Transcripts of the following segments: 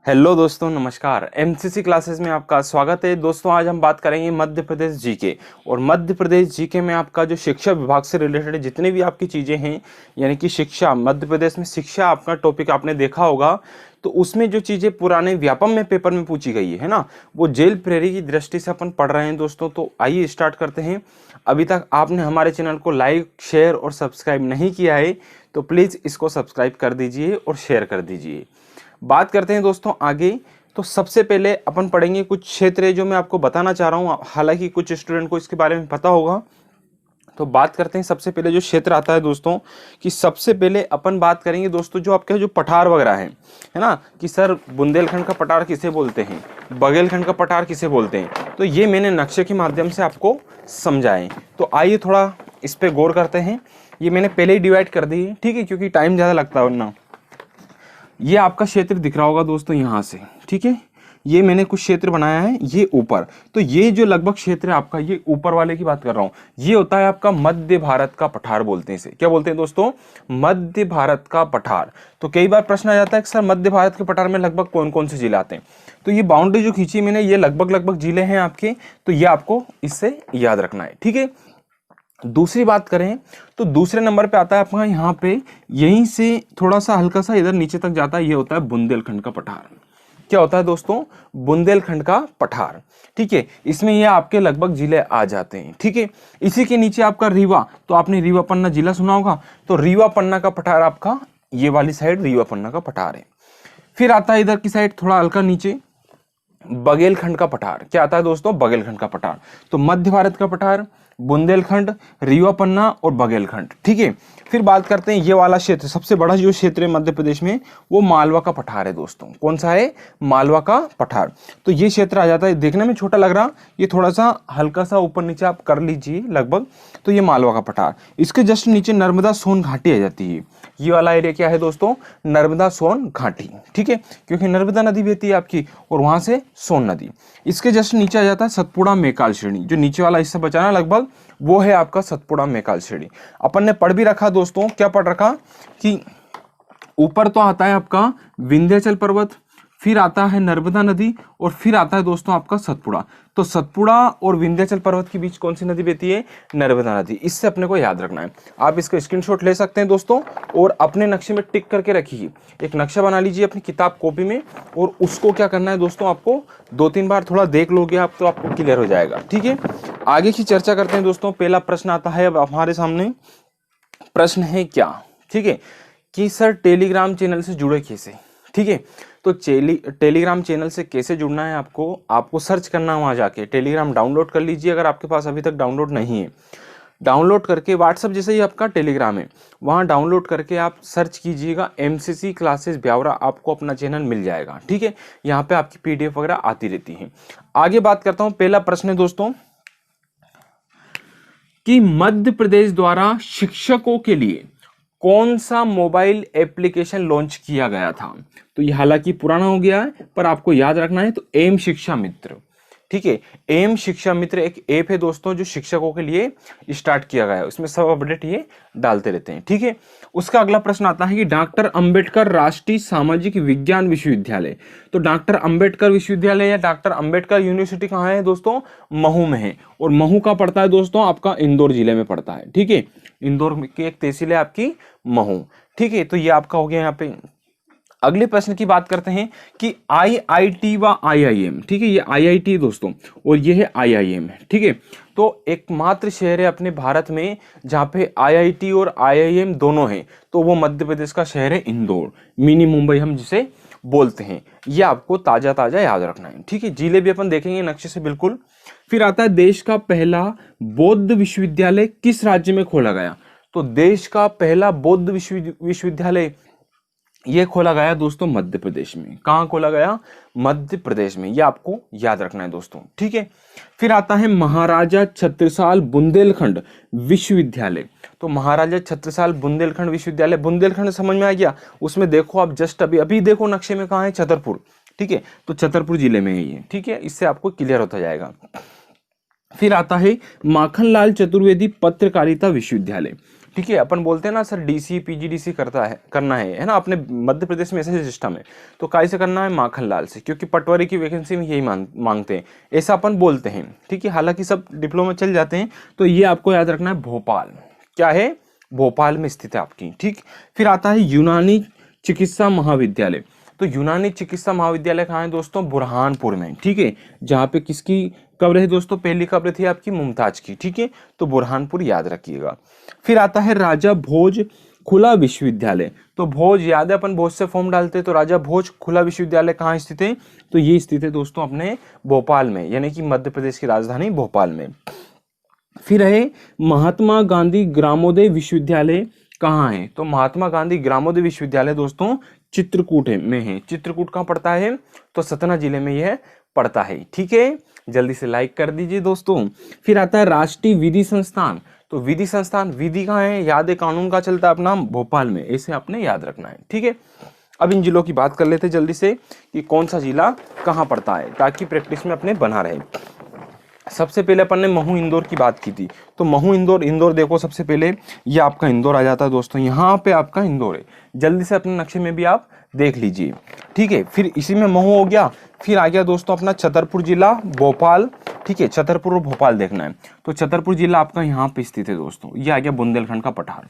Hello दोस्तों, नमस्कार। MCC classes में आपका स्वागत है। दोस्तों, आज हम बात करेंगे मध्य प्रदेश जीके। और मध्य प्रदेश जीके में आपका जो शिक्षा विभाग से रिलेटेड जितनी भी आपकी चीज़ें हैं, यानी कि शिक्षा, मध्य प्रदेश में शिक्षा आपका टॉपिक आपने देखा होगा, तो उसमें जो चीज़ें पुराने व्यापम में पेपर में पूछी गई है ना, वो जेल प्रेरी की दृष्टि से अपन पढ़ रहे हैं दोस्तों। तो आइए स्टार्ट करते हैं। अभी तक आपने हमारे चैनल को लाइक, शेयर और सब्सक्राइब नहीं किया है तो प्लीज़ इसको सब्सक्राइब कर दीजिए और शेयर कर दीजिए। बात करते हैं दोस्तों आगे। तो सबसे पहले अपन पढ़ेंगे कुछ क्षेत्र जो मैं आपको बताना चाह रहा हूँ, हालांकि कुछ स्टूडेंट को इसके बारे में पता होगा। तो बात करते हैं सबसे पहले जो क्षेत्र आता है दोस्तों, कि सबसे पहले अपन बात करेंगे दोस्तों जो आपके जो पठार वगैरह है ना, कि सर बुंदेलखंड का पठार किसे बोलते हैं, बघेलखंड का पठार किसे बोलते हैं, तो ये मैंने नक्शे के माध्यम से आपको समझाएं। तो आइए थोड़ा इस पर गौर करते हैं। ये मैंने पहले ही डिवाइड कर दी है, ठीक है, क्योंकि टाइम ज़्यादा लगता है वरना। ये आपका क्षेत्र दिख रहा होगा दोस्तों यहाँ से, ठीक है। ये मैंने कुछ क्षेत्र बनाया है, ये ऊपर। तो ये जो लगभग क्षेत्र है आपका, ये ऊपर वाले की बात कर रहा हूँ, ये होता है आपका मध्य भारत का पठार बोलते हैं इसे। क्या बोलते हैं दोस्तों? मध्य भारत का पठार। तो कई बार प्रश्न आ जाता है कि सर मध्य भारत के पठार में लगभग कौन कौन से जिले आते हैं। तो ये बाउंड्री जो खींची मैंने, ये लगभग जिले हैं आपके। तो ये आपको इससे याद रखना है, ठीक है। दूसरी बात करें तो दूसरे नंबर पे आता है आपका यहाँ पे, यहीं से थोड़ा सा हल्का सा इधर नीचे तक जाता है, ये होता है बुंदेलखंड का पठार। क्या होता है दोस्तों? बुंदेलखंड का पठार, ठीक है। इसमें ये आपके लगभग जिले आ जाते हैं, ठीक है। इसी के नीचे आपका रीवा, तो आपने रीवा पन्ना जिला सुना होगा, तो रीवा पन्ना का पठार आपका ये वाली साइड रीवा पन्ना का पठार है। फिर आता है इधर की साइड थोड़ा हल्का नीचे बघेलखंड का पठार। क्या आता है दोस्तों? बघेलखंड का पठार। तो मध्य भारत का पठार, बुंदेलखंड, रीवा पन्ना और बघेलखंड, ठीक है। फिर बात करते हैं ये वाला क्षेत्र, सबसे बड़ा जो क्षेत्र है मध्य प्रदेश में, वो मालवा का पठार है दोस्तों। कौन सा है? मालवा का पठार। तो ये क्षेत्र आ जाता है, देखने में छोटा लग रहा, ये थोड़ा सा हल्का सा ऊपर नीचे आप कर लीजिए लगभग। तो ये मालवा का पठार। इसके जस्ट नीचे नर्मदा सोन घाटी आ जाती है। ये वाला एरिया क्या है दोस्तों? नर्मदा सोन घाटी, ठीक है, क्योंकि नर्मदा नदी बहती है आपकी और वहां से सोन नदी। इसके जस्ट नीचे आ जाता है सतपुड़ा मेकाल श्रेणी, जो नीचे वाला हिस्सा बचाना लगभग, वो है आपका सतपुड़ा मेकाल श्रेणी। अपन ने पढ़ भी रखा दोस्तों, क्या पढ़ रखा कि ऊपर तो आता है आपका विंध्याचल पर्वत, फिर आता है नर्मदा नदी और फिर आता है दोस्तों आपका सतपुड़ा। तो सतपुड़ा और विंध्याचल पर्वत के बीच कौन सी नदी बहती है? नर्मदा नदी। इससे अपने को याद रखना है। आप इसका स्क्रीनशॉट ले सकते हैं दोस्तों और अपने नक्शे में टिक करके रखिए। एक नक्शा बना लीजिए अपनी किताब कॉपी में और उसको क्या करना है दोस्तों, आपको 2-3 बार थोड़ा देख लोगे आप तो आपको क्लियर हो जाएगा, ठीक है। आगे की चर्चा करते हैं दोस्तों। पहला प्रश्न आता है अब हमारे सामने। प्रश्न है क्या, ठीक है, कि सर टेलीग्राम चैनल से जुड़े कैसे, ठीक है। तो टेलीग्राम चैनल से कैसे जुड़ना है, आपको सर्च करना है, वहां जाके टेलीग्राम डाउनलोड कर लीजिए अगर आपके पास अभी तक डाउनलोड नहीं है। डाउनलोड करके व्हाट्सअप जैसे ही आपका टेलीग्राम है, वहां डाउनलोड करके आप सर्च कीजिएगा एमसीसी क्लासेस ब्यावरा, आपको अपना चैनल मिल जाएगा, ठीक है। यहाँ पे आपकी पीडीएफ वगैरह आती रहती है। आगे बात करता हूँ। पहला प्रश्न है दोस्तों कि मध्य प्रदेश द्वारा शिक्षकों के लिए कौन सा मोबाइल एप्लीकेशन लॉन्च किया गया था। तो ये हालांकि पुराना हो गया है पर आपको याद रखना है। तो एम शिक्षा मित्र, ठीक है। एम शिक्षा मित्र एक ऐप है दोस्तों जो शिक्षकों के लिए स्टार्ट किया गया है। उसमें सब अपडेट ये डालते रहते हैं, ठीक है। उसका अगला प्रश्न आता है कि डॉक्टर अंबेडकर राष्ट्रीय सामाजिक विज्ञान विश्वविद्यालय। तो डॉक्टर अंबेडकर विश्वविद्यालय या डॉक्टर अंबेडकर यूनिवर्सिटी कहाँ है दोस्तों? महू में है। और महू का पड़ता है दोस्तों आपका इंदौर जिले में पड़ता है, ठीक है। इंदौर की एक तहसील है आपकी महू, ठीक है। तो ये आपका हो गया यहाँ पे। अगले प्रश्न की बात करते हैं कि आईआईटी व आईआईएम, ठीक है। ये आईआईटी दोस्तों और ये है आईआईएम, ठीक है। तो एकमात्र शहर है अपने भारत में जहां पे आईआईटी और आईआईएम दोनों हैं, तो वो मध्य प्रदेश का शहर है इंदौर, मिनी मुंबई हम जिसे बोलते हैं। ये आपको ताजा ताजा याद रखना है, ठीक है। जिले भी अपन देखेंगे नक्शे से बिल्कुल। फिर आता है देश का पहला बौद्ध विश्वविद्यालय किस राज्य में खोला गया। तो देश का पहला बौद्ध विश्वविद्यालय ये खोला गया दोस्तों मध्य प्रदेश में। कहाँ खोला गया? मध्य प्रदेश में। ये आपको याद रखना है दोस्तों, ठीक है। फिर आता है महाराजा छत्रसाल बुंदेलखंड विश्वविद्यालय। तो महाराजा छत्रसाल बुंदेलखंड विश्वविद्यालय, बुंदेलखंड समझ में आ गया। उसमें देखो आप जस्ट अभी देखो नक्शे में कहाँ है? छतरपुर, ठीक है। तो छतरपुर जिले में है ये, ठीक है। इससे आपको क्लियर होता जाएगा। फिर आता है माखनलाल चतुर्वेदी पत्रकारिता विश्वविद्यालय। ठीक है, अपन बोलते हैं ना सर डीसी पीजीडीसी करना है ना, अपने मध्य प्रदेश में ऐसा सिस्टम है। तो काय से करना है, माखनलाल से, क्योंकि पटवारी की वैकेंसी में यही मांगते हैं, ऐसा अपन बोलते हैं। ठीक है, हालांकि सब डिप्लोमा चल जाते हैं। तो ये आपको याद रखना है, भोपाल क्या है, भोपाल में स्थित है आपकी। ठीक, फिर आता है यूनानी चिकित्सा महाविद्यालय। तो यूनानी चिकित्सा महाविद्यालय कहाँ है दोस्तों, बुरहानपुर में। ठीक है, जहाँ पे किसकी कब्र है दोस्तों, पहली कब्र थी आपकी मुमताज की। ठीक है, तो बुरहानपुर याद रखिएगा। फिर आता है राजा भोज खुला विश्वविद्यालय। तो भोज याद है, अपन भोज से फॉर्म डालते हैं, तो राजा भोज खुला विश्वविद्यालय कहाँ स्थित है, तो ये स्थित है दोस्तों अपने भोपाल में, यानी कि मध्य प्रदेश की राजधानी भोपाल में। फिर है महात्मा गांधी ग्रामोदय विश्वविद्यालय कहाँ है, तो महात्मा गांधी ग्रामोदय विश्वविद्यालय दोस्तों चित्रकूट में है। चित्रकूट कहाँ पड़ता है, तो सतना जिले में यह पड़ता है। ठीक है, जल्दी से लाइक कर दीजिए दोस्तों। फिर आता है राष्ट्रीय विधि संस्थान। तो विधि संस्थान, विधि कहाँ है, याद है कानून का चलता है अपना भोपाल में, ऐसे आपने याद रखना है। ठीक है, अब इन जिलों की बात कर लेते जल्दी से कि कौन सा जिला कहाँ पड़ता है, ताकि प्रैक्टिस में अपने बना रहे। सबसे पहले अपन ने महू इंदौर की बात की थी। तो महू इंदौर देखो, सबसे पहले ये आपका इंदौर आ जाता है दोस्तों, यहाँ पे आपका इंदौर है। जल्दी से अपने नक्शे में भी आप देख लीजिए। ठीक है, फिर इसी में महू हो गया। फिर आ गया दोस्तों अपना छतरपुर जिला, भोपाल। ठीक है, छतरपुर और भोपाल देखना है। तो छतरपुर जिला आपका यहाँ पे स्थित है दोस्तों, ये आ गया बुंदेलखंड का पठार।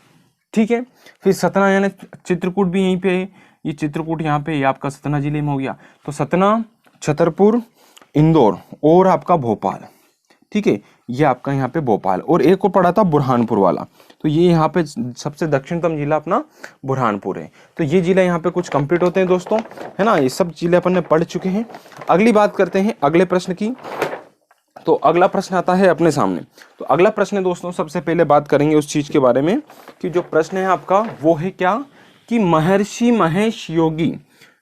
ठीक है, फिर सतना यानी चित्रकूट भी यहीं पे है, ये चित्रकूट यहाँ पे, ये आपका सतना जिले में हो गया। तो सतना, छतरपुर, इंदौर और आपका भोपाल। ठीक है, ये आपका यहाँ पे भोपाल, और एक और पड़ा था बुरहानपुर वाला। तो ये यहाँ पे सबसे दक्षिणतम जिला अपना बुरहानपुर है। तो ये जिला यहाँ पे कुछ कंप्लीट होते हैं दोस्तों, है ना, ये सब जिले अपन ने पढ़ चुके हैं। अगली बात करते हैं अगले प्रश्न की। तो अगला प्रश्न आता है अपने सामने। तो अगला प्रश्न है दोस्तों, सबसे पहले बात करेंगे उस चीज के बारे में कि जो प्रश्न है आपका वो है क्या, कि महर्षि महेश योगी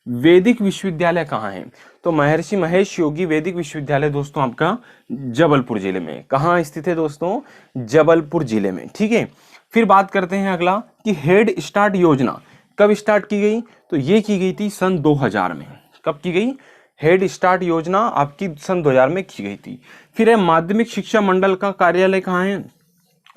वैदिक विश्वविद्यालय कहाँ है। तो महर्षि महेश योगी वैदिक विश्वविद्यालय दोस्तों आपका जबलपुर जिले में। कहाँ स्थित है दोस्तों, जबलपुर जिले में। ठीक है, फिर बात करते हैं अगला कि हेड स्टार्ट योजना कब स्टार्ट की गई। तो ये की गई थी सन 2000 में। कब की गई, हेड स्टार्ट योजना आपकी सन 2000 में की गई थी। फिर है माध्यमिक शिक्षा मंडल का कार्यालय कहाँ है।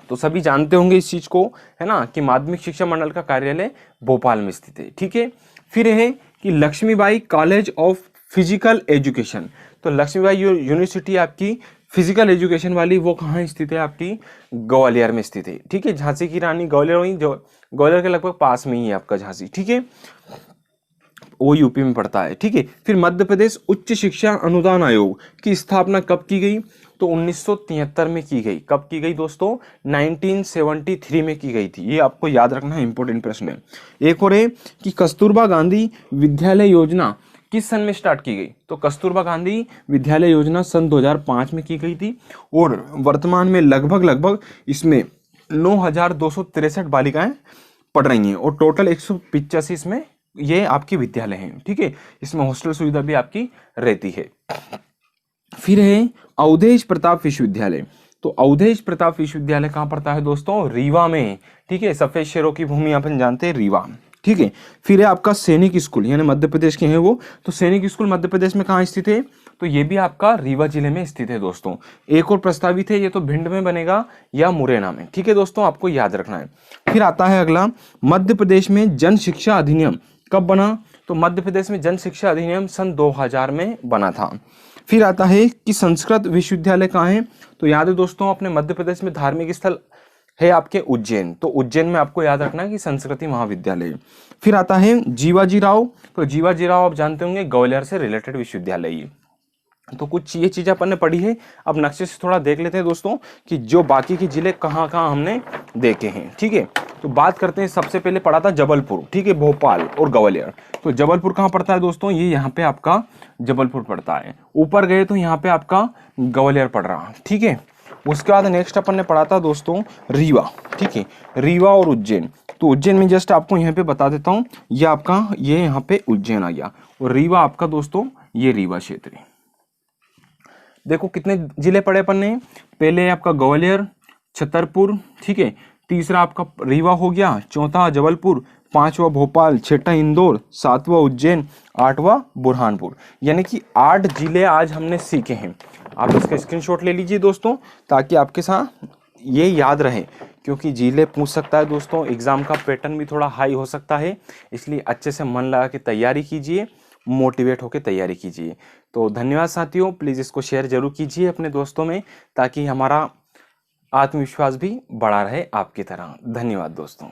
तो सभी जानते होंगे इस चीज को, है ना, कि माध्यमिक शिक्षा मंडल का कार्यालय भोपाल में स्थित है। ठीक है, फिर है कि Lakshmibai college of physical education. तो लक्ष्मीबाई यूनिवर्सिटी आपकी फिजिकल एजुकेशन वाली, वो कहाँ स्थित है, आपकी ग्वालियर में स्थित है। ठीक है, झांसी की रानी ग्वालियर वही, जो ग्वालियर के लगभग पास में ही है आपका झांसी। ठीक है, वो यूपी में पड़ता है। ठीक है, फिर मध्य प्रदेश उच्च शिक्षा अनुदान आयोग की स्थापना कब की गई। तो 1973 में की गई। कब की गई दोस्तों, 1973 में की गई थी। ये आपको याद रखना है, इंपॉर्टेंट प्रश्न है। एक और है कि कस्तूरबा गांधी विद्यालय योजना किस सन में स्टार्ट की गई। तो कस्तूरबा गांधी विद्यालय योजना सन 2005 में की गई थी, और वर्तमान में लगभग इसमें 9263 बालिकाएं पढ़ रही हैं, और टोटल 185 इसमें ये आपकी विद्यालय हैं। ठीक है, इसमें हॉस्टल सुविधा भी आपकी रहती है। फिर है अवधेश प्रताप विश्वविद्यालय। तो अवधेश प्रताप विश्वविद्यालय कहाँ पड़ता है दोस्तों, रीवा में। ठीक है, सफेद शेरों की भूमि अपन जानते हैं, रीवा। ठीक है, फिर है आपका सैनिक स्कूल, यानी मध्य प्रदेश के हैं वो। तो सैनिक स्कूल मध्य प्रदेश में कहाँ स्थित है, तो ये भी आपका रीवा जिले में स्थित है दोस्तों। एक और प्रस्तावित है, ये तो भिंड में बनेगा या मुरैना में। ठीक है दोस्तों, आपको याद रखना है। फिर आता है अगला, मध्य प्रदेश में जन शिक्षा अधिनियम कब बना। तो मध्य प्रदेश में जन शिक्षा अधिनियम सन 2000 में बना था। फिर आता है कि संस्कृत विश्वविद्यालय कहाँ है। तो याद है दोस्तों, अपने मध्य प्रदेश में धार्मिक स्थल है आपके उज्जैन। तो उज्जैन में आपको याद रखना है कि संस्कृति महाविद्यालय। फिर आता है जीवाजी राव। तो जीवाजी राव आप जानते होंगे ग्वालियर से रिलेटेड विश्वविद्यालय। तो कुछ ये चीजें अपन ने पढ़ी है। अब नक्शे से थोड़ा देख लेते हैं दोस्तों कि जो बाकी के जिले कहाँ कहाँ हमने देखे हैं। ठीक है, तो बात करते हैं, सबसे पहले पढ़ा था जबलपुर। ठीक है, भोपाल और ग्वालियर। तो जबलपुर कहाँ पड़ता है दोस्तों, ये यहाँ पे आपका जबलपुर पड़ता है। ऊपर गए तो यहाँ पे आपका ग्वालियर पड़ रहा। ठीक है, उसके बाद नेक्स्ट अपन ने पढ़ा था दोस्तों रीवा। ठीक है, रीवा और उज्जैन। तो उज्जैन में जस्ट आपको यहाँ पे बता देता हूँ, ये आपका ये यहाँ पे उज्जैन आ गया, और रीवा आपका दोस्तों ये रीवा क्षेत्र है। देखो कितने जिले पड़े अपन ने, पहले आपका ग्वालियर, छतरपुर। ठीक है, तीसरा आपका रीवा हो गया, चौथा जबलपुर, पांचवा भोपाल, छठा इंदौर, सातवां उज्जैन, आठवां बुरहानपुर। यानी कि 8 जिले आज हमने सीखे हैं। आप इसका स्क्रीनशॉट ले लीजिए दोस्तों, ताकि आपके साथ ये याद रहे क्योंकि जीले पूछ सकता है दोस्तों, एग्जाम का पैटर्न भी थोड़ा हाई हो सकता है, इसलिए अच्छे से मन लगा के तैयारी कीजिए, मोटिवेट होकर तैयारी कीजिए। तो धन्यवाद साथियों, प्लीज़ इसको शेयर जरूर कीजिए अपने दोस्तों में, ताकि हमारा आत्मविश्वास भी बढ़ा रहे आपकी तरह। धन्यवाद दोस्तों।